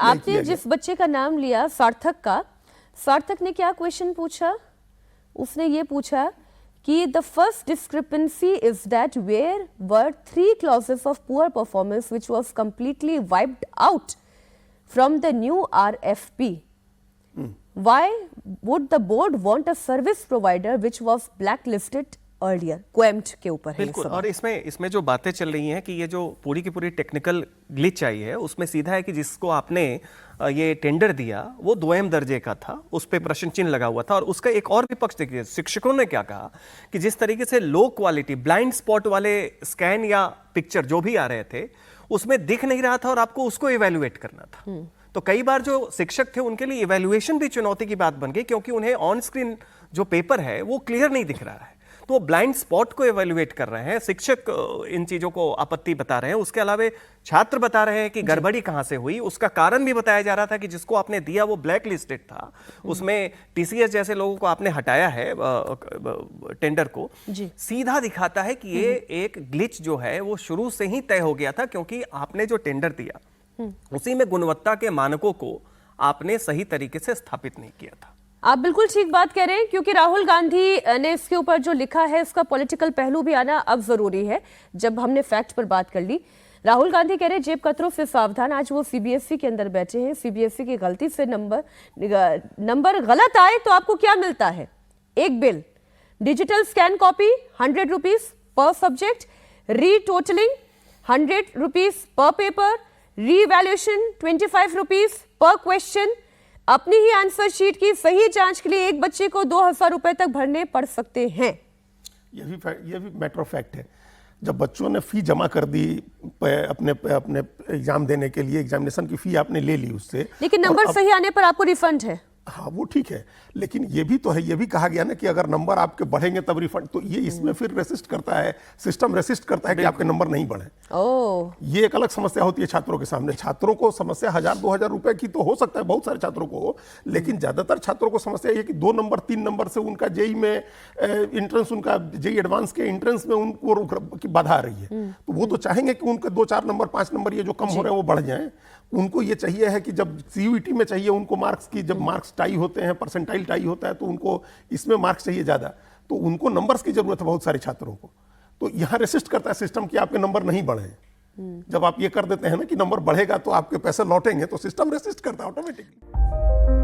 आपने जिस बच्चे का नाम लिया सार्थक का, सार्थक ने क्या क्वेश्चन पूछा? उसने ये पूछा कि the first discrepancy is that where were 3 clauses of poor performance which was completely wiped out from the new RFP. Why would the board want a service provider which was blacklisted earlier? क्वेम्ट के ऊपर है बिल्कुल। और इसमें जो बातें चल रही हैं कि ये जो पूरी की पूरी टेक्निकल ग्लिच आई है उसमें सीधा है कि जिसको आपने ये टेंडर दिया वो दोयम दर्जे का था, उस पर प्रश्न चिन्ह लगा हुआ था। और उसका एक और भी पक्ष देखिए, शिक्षकों ने क्या कहा कि जिस तरीके से लो क्वालिटी ब्लाइंड स्पॉट वाले स्कैन या पिक्चर जो भी आ रहे थे उसमें दिख नहीं रहा था और आपको उसको इवेल्युएट करना था। तो कई बार जो शिक्षक थे उनके लिए इवेल्युएशन भी चुनौती की बात बन गई, क्योंकि उन्हें ऑन स्क्रीन जो पेपर है वो क्लियर नहीं दिख रहा है, तो वो ब्लाइंड स्पॉट को इवेल्युएट कर रहे हैं। शिक्षक इन चीजों को आपत्ति बता रहे हैं, उसके अलावा छात्र बता रहे हैं कि गड़बड़ी कहां से हुई। उसका कारण भी बताया जा रहा था कि जिसको आपने दिया वो ब्लैक लिस्टेड था, उसमें टीसीएस जैसे लोगों को आपने हटाया है टेंडर को। सीधा दिखाता है कि ये एक ग्लिच जो है वो शुरू से ही तय हो गया था, क्योंकि आपने जो टेंडर दिया उसी में गुणवत्ता के मानकों को आपने सही तरीके से स्थापित नहीं किया था। आप बिल्कुल ठीक बात कह रहे हैं, क्योंकि राहुल गांधी ने इसके ऊपर जो लिखा है इसका पॉलिटिकल पहलू भी आना अब जरूरी है। जब हमने फैक्ट पर बात कर ली, राहुल गांधी कह रहे हैं जेब कतरों से सावधान। आज वो सीबीएसई के अंदर बैठे हैं, सीबीएसई की गलती से नंबर गलत आए तो आपको क्या मिलता है? एक bill, digital scan copy 100 rupees per subject, retotalling 100 rupees per paper, revaluation 25 rupees per question. अपनी ही आंसर शीट की सही जांच के लिए एक बच्चे को 2000 रुपए तक भरने पड़ सकते हैं। ये भी मैटर ऑफ फैक्ट है। जब बच्चों ने फी जमा कर दी अपने एग्जाम देने के लिए, एग्जामिनेशन की फी आपने ले ली उससे, लेकिन नंबर सही आने पर आपको रिफंड है। हाँ वो ठीक है, लेकिन ये भी तो है, ये भी कहा गया ना कि अगर नंबर आपके बढ़ेंगे तब रिफंड। तो ये इसमें फिर रेसिस्ट करता है, सिस्टम रेसिस्ट करता है कि आपके नंबर नहीं बढ़े। ये एक अलग समस्या होती है छात्रों के सामने। छात्रों को समस्या 1000-2000 रुपए की तो हो सकता है, बहुत सारे छात्रों को हो, लेकिन ज्यादातर छात्रों को समस्या ये कि 2 नंबर 3 नंबर से उनका जेई में एंट्रेंस, उनका जेई एडवांस के एंट्रेंस में उनको की बाधा आ रही है। तो वो तो चाहेंगे कि उनके 2-4 नंबर 5 नंबर ये जो कम हो रहे हैं वो बढ़ जाएं। उनको ये चाहिए है कि जब सीयूईटी में चाहिए उनको मार्क्स की, जब मार्क्स टाई होते हैं, परसेंटाइल टाई होता है, तो उनको इसमें मार्क्स चाहिए ज़्यादा, तो उनको नंबर्स की जरूरत है बहुत सारे छात्रों को। तो यहाँ रेसिस्ट करता है सिस्टम कि आपके नंबर नहीं बढ़े। जब आप ये कर देते हैं ना कि नंबर बढ़ेगा तो आपके पैसे लौटेंगे, तो सिस्टम रेसिस्ट करता है ऑटोमेटिकली।